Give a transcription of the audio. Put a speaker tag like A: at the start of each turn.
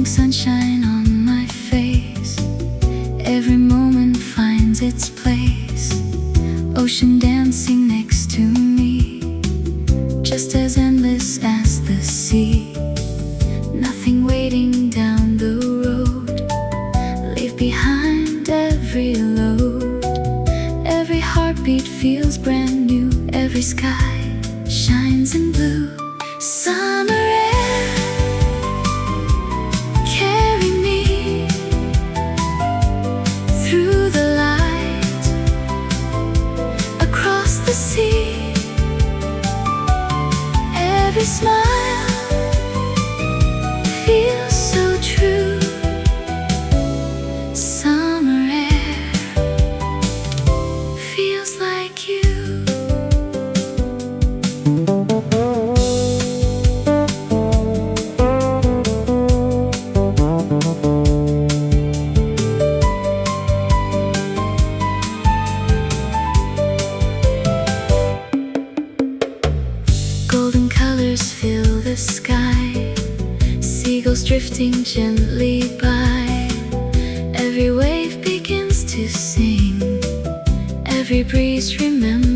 A: morning sunshine on my face. Every moment finds its place. Ocean dancing next to me, just as endless as the sea. Nothing waiting down the road. Leave behind every load. Every heartbeat feels brand new. Every sky shines in blue. Summer air, carry me through the light, across the sea. Every smile feels so true. Summer air feels like you. Golden colors fill the sky, seagulls drifting gently by. Every wave begins to sing, every breeze remembers